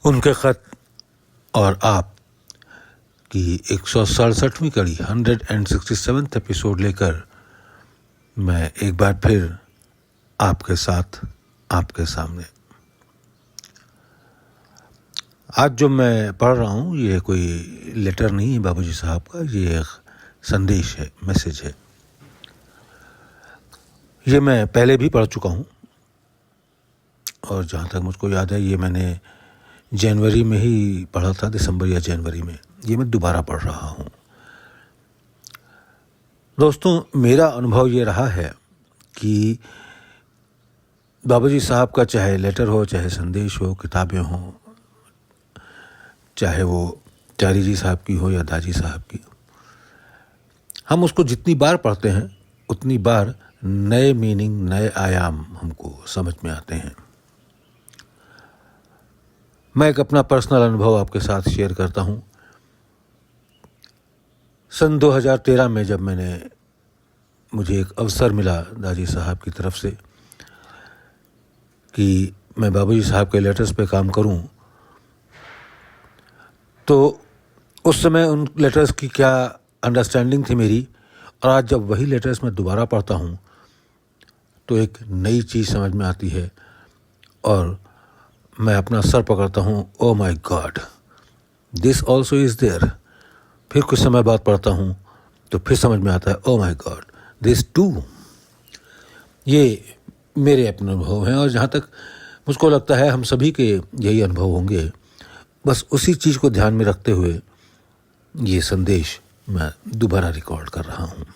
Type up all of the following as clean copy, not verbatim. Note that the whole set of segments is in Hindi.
उनके ख़त और आप की 167वीं कड़ी 167th एपिसोड लेकर मैं एक बार फिर आपके साथ आपके सामने। आज जो मैं पढ़ रहा हूँ ये कोई लेटर नहीं है बाबूजी साहब का, ये एक संदेश है, मैसेज है। ये मैं पहले भी पढ़ चुका हूँ और जहाँ तक मुझको याद है ये मैंने जनवरी में ही पढ़ा था, दिसंबर या जनवरी में। ये मैं दोबारा पढ़ रहा हूँ। दोस्तों, मेरा अनुभव ये रहा है कि बाबूजी साहब का चाहे लेटर हो, चाहे संदेश हो, किताबें हों, चाहे वो चारी जी साहब की हो या दाजी साहब की, हम उसको जितनी बार पढ़ते हैं उतनी बार नए मीनिंग, नए आयाम हमको समझ में आते हैं। मैं एक अपना पर्सनल अनुभव आपके साथ शेयर करता हूँ। सन 2013 में जब मुझे एक अवसर मिला दादी साहब की तरफ से कि मैं बाबूजी साहब के लेटर्स पे काम करूं, तो उस समय उन लेटर्स की क्या अंडरस्टैंडिंग थी मेरी, और आज जब वही लेटर्स मैं दोबारा पढ़ता हूं तो एक नई चीज़ समझ में आती है और मैं अपना सर पकड़ता हूं, oh my god, this also is there. फिर कुछ समय बाद पढ़ता हूं तो फिर समझ में आता है, oh my god, this too. ये मेरे अपने अनुभव हैं और जहाँ तक मुझको लगता है हम सभी के यही अनुभव होंगे। बस उसी चीज़ को ध्यान में रखते हुए ये संदेश मैं दोबारा रिकॉर्ड कर रहा हूँ।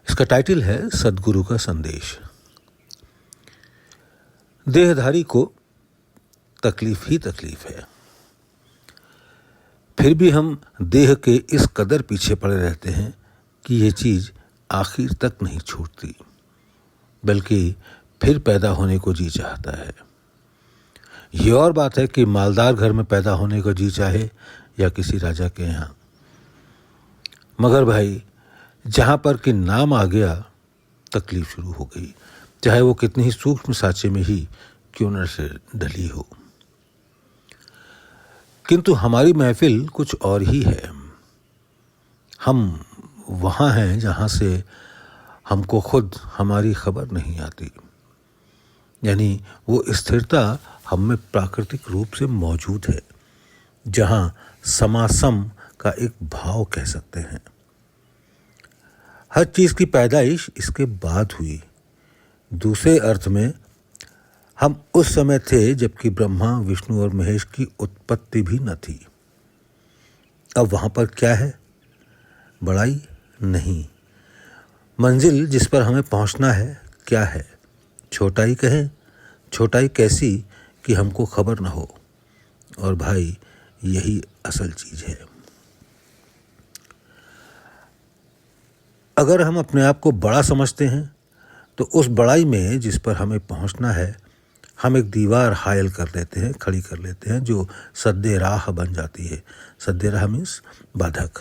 इसका टाइटल है सद्गुरु का संदेश। देहधारी को तकलीफ ही तकलीफ है, फिर भी हम देह के इस कदर पीछे पड़े रहते हैं कि ये चीज़ आखिर तक नहीं छूटती, बल्कि फिर पैदा होने को जी चाहता है। ये और बात है कि मालदार घर में पैदा होने को जी चाहे या किसी राजा के यहाँ, मगर भाई जहाँ पर कि नाम आ गया तकलीफ शुरू हो गई, चाहे वो कितनी ही सूक्ष्म साँचे में ही क्यों न से ढली हो। किंतु हमारी महफिल कुछ और ही है। हम वहाँ हैं जहाँ से हमको खुद हमारी खबर नहीं आती, यानी वो स्थिरता हम में प्राकृतिक रूप से मौजूद है, जहाँ समासम का एक भाव कह सकते हैं। हर चीज़ की पैदाइश इसके बाद हुई। दूसरे अर्थ में हम उस समय थे जबकि ब्रह्मा, विष्णु और महेश की उत्पत्ति भी न थी। अब वहाँ पर क्या है? बड़ाई नहीं। मंजिल जिस पर हमें पहुँचना है क्या है? छोटाई कहें, छोटाई कैसी कि हमको खबर न हो। और भाई यही असल चीज़ है। अगर हम अपने आप को बड़ा समझते हैं तो उस बड़ाई में जिस पर हमें पहुंचना है हम एक दीवार हायल कर लेते हैं, खड़ी कर लेते हैं, जो सद्दे राह बन जाती है। सद्दे राह मीन्स बाधक,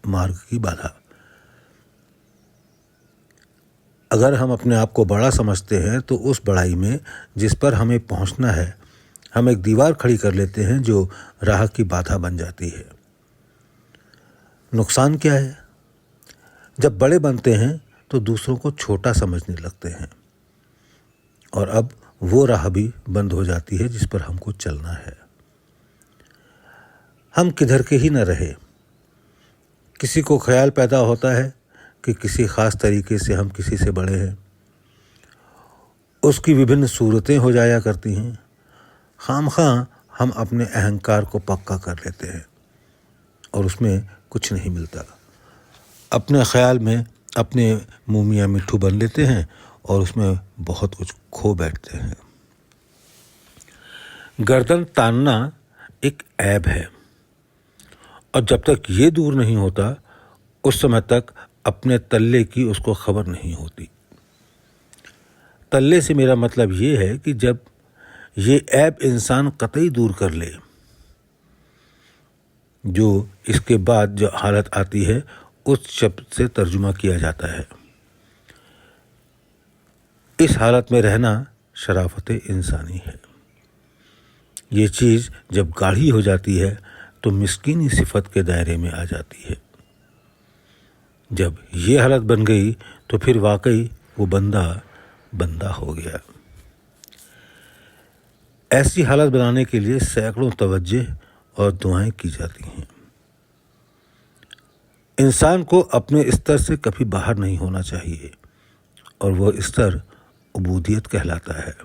मार्ग की बाधा। अगर हम अपने आप को बड़ा समझते हैं तो उस बड़ाई में जिस पर हमें पहुंचना है हम एक दीवार खड़ी कर लेते हैं जो राह की बाधा बन जाती है। नुकसान क्या है? जब बड़े बनते हैं तो दूसरों को छोटा समझने लगते हैं और अब वो राह भी बंद हो जाती है जिस पर हमको चलना है। हम किधर के ही न रहे। किसी को ख्याल पैदा होता है कि किसी ख़ास तरीके से हम किसी से बड़े हैं। उसकी विभिन्न सूरतें हो जाया करती हैं। खामख़ां हम अपने अहंकार को पक्का कर लेते हैं और उसमें कुछ नहीं मिलता। अपने ख्याल में अपने मुँह मियाँ मिट्ठू बन लेते हैं और उसमें बहुत कुछ खो बैठते हैं। गर्दन तानना एक ऐब है और जब तक ये दूर नहीं होता उस समय तक अपने तल्ले की उसको खबर नहीं होती। तल्ले से मेरा मतलब ये है कि जब ये ऐब इंसान कतई दूर कर ले, जो इसके बाद जो हालत आती है उस शब्द से तर्जुमा किया जाता है। इस हालत में रहना शराफत इंसानी है। ये चीज़ जब गाढ़ी हो जाती है तो मिस्कीनी सिफत के दायरे में आ जाती है। जब ये हालत बन गई तो फिर वाकई वो बंदा हो गया। ऐसी हालत बनाने के लिए सैकड़ों तवज्जे और दुआएं की जाती हैं। इंसान को अपने स्तर से कभी बाहर नहीं होना चाहिए और वो स्तर उबूदियत कहलाता है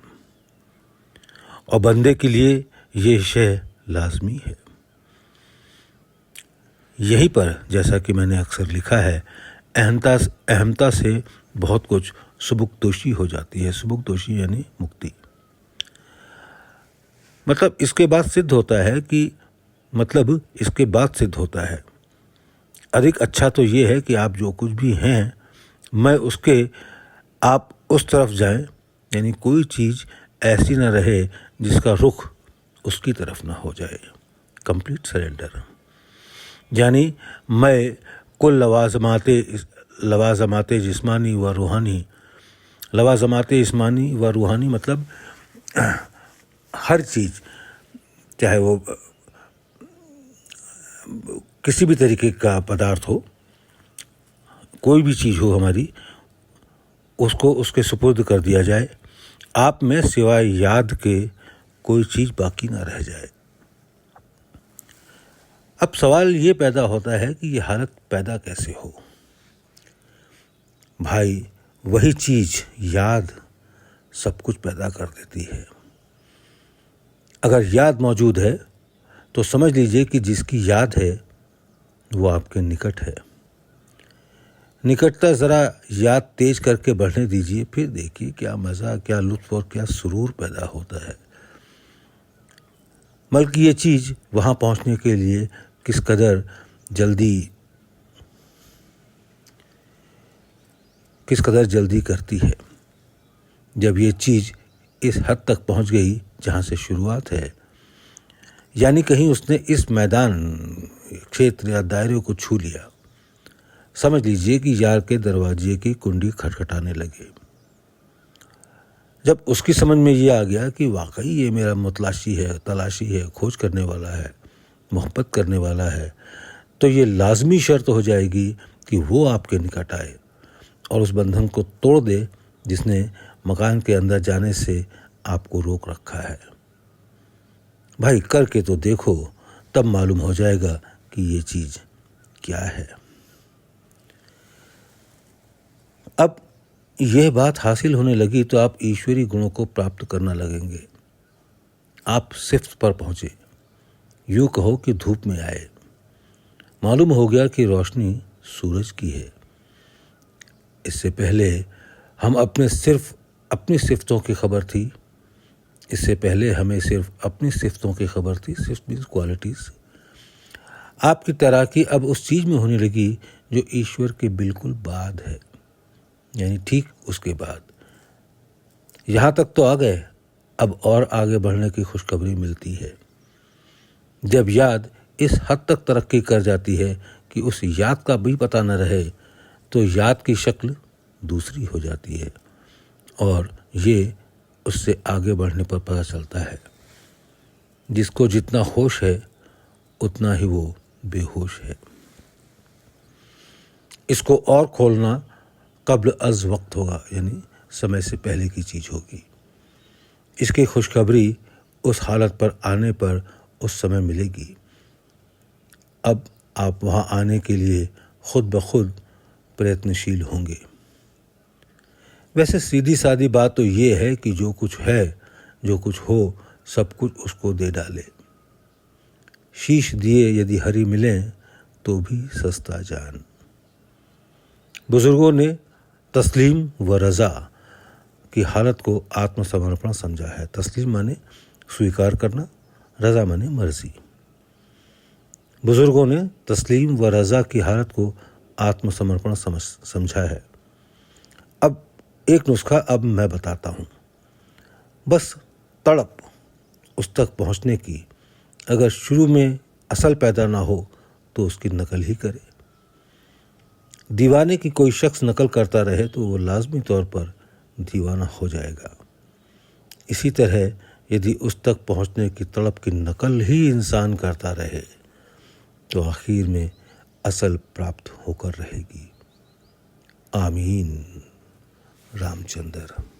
और बंदे के लिए ये शय लाजमी है। यहीं पर, जैसा कि मैंने अक्सर लिखा है, अहमता से बहुत कुछ सुबुकदोशी हो जाती है। सुबुकदोशी यानी मुक्ति। मतलब इसके बाद सिद्ध होता है अधिक अच्छा तो ये है कि आप जो कुछ भी हैं आप उस तरफ जाएं, यानी कोई चीज़ ऐसी ना रहे जिसका रुख उसकी तरफ ना हो जाए। कंप्लीट सरेंडर, यानी मैं कुल लवाज़माते जिस्मानी व रूहानी, लवाज़माते जिस्मानी व रूहानी मतलब हर चीज़, चाहे वो किसी भी तरीके का पदार्थ हो, कोई भी चीज़ हो हमारी, उसको उसके सुपुर्द कर दिया जाए। आप में सिवाय याद के कोई चीज़ बाकी ना रह जाए। अब सवाल ये पैदा होता है कि ये हालत पैदा कैसे हो। भाई, वही चीज़ याद सब कुछ पैदा कर देती है। अगर याद मौजूद है तो समझ लीजिए कि जिसकी याद है वो आपके निकट है। निकटता ज़रा याद तेज करके बढ़ने दीजिए, फिर देखिए क्या मज़ा, क्या लुत्फ़ और क्या सुरूर पैदा होता है। बल्कि ये चीज़ वहाँ पहुँचने के लिए किस कदर जल्दी करती है। जब ये चीज़ इस हद तक पहुँच गई जहाँ से शुरुआत है, यानी कहीं उसने इस मैदान, क्षेत्र या दायरे को छू लिया, समझ लीजिए कि यार के दरवाजे की कुंडी खटखटाने लगे। जब उसकी समझ में ये आ गया कि वाकई ये मेरा तलाशी है, खोज करने वाला है, मोहब्बत करने वाला है, तो ये लाजमी शर्त हो जाएगी कि वो आपके निकट आए और उस बंधन को तोड़ दे जिसने मकान के अंदर जाने से आपको रोक रखा है। भाई, करके तो देखो, तब मालूम हो जाएगा कि ये चीज़ क्या है। अब यह बात हासिल होने लगी तो आप ईश्वरी गुणों को प्राप्त करना लगेंगे। आप सिफ्त पर पहुँचे, यूँ कहो कि धूप में आए। मालूम हो गया कि रोशनी सूरज की है। इससे पहले हम अपनी सिफ्तों की खबर थी। सिफ्त मीन्स क्वालिटीज़। आपकी तैराकी अब उस चीज़ में होने लगी जो ईश्वर के बिल्कुल बाद है, यानी ठीक उसके बाद। यहाँ तक तो आ गए, अब और आगे बढ़ने की खुशखबरी मिलती है। जब याद इस हद तक तरक्की कर जाती है कि उस याद का भी पता न रहे, तो याद की शक्ल दूसरी हो जाती है और ये उससे आगे बढ़ने पर पता चलता है। जिसको जितना होश है उतना ही वो बेहोश है। इसको और खोलना कब्ल अज वक्त होगा, यानी समय से पहले की चीज़ होगी। इसकी खुशखबरी उस हालत पर आने पर उस समय मिलेगी। अब आप वहाँ आने के लिए खुद ब खुद प्रयत्नशील होंगे। वैसे सीधी सादी बात तो ये है कि जो कुछ है, जो कुछ हो, सब कुछ उसको दे डाले। शीश दिए यदि हरी मिलें तो भी सस्ता जान। बुजुर्गों ने तस्लीम व रज़ा की हालत को आत्मसमर्पण समझा है। तस्लीम माने स्वीकार करना, रज़ा माने मर्जी। बुजुर्गों ने तस्लीम व रज़ा की हालत को आत्मसमर्पण समझा है। अब एक नुस्खा अब मैं बताता हूँ। बस तड़प उस तक पहुँचने की, अगर शुरू में असल पैदा ना हो तो उसकी नकल ही करे। दीवाने की कोई शख्स नकल करता रहे तो वो लाजमी तौर पर दीवाना हो जाएगा। इसी तरह यदि उस तक पहुंचने की तड़प की नकल ही इंसान करता रहे तो आखिर में असल प्राप्त होकर रहेगी। आमीन। रामचंद्र।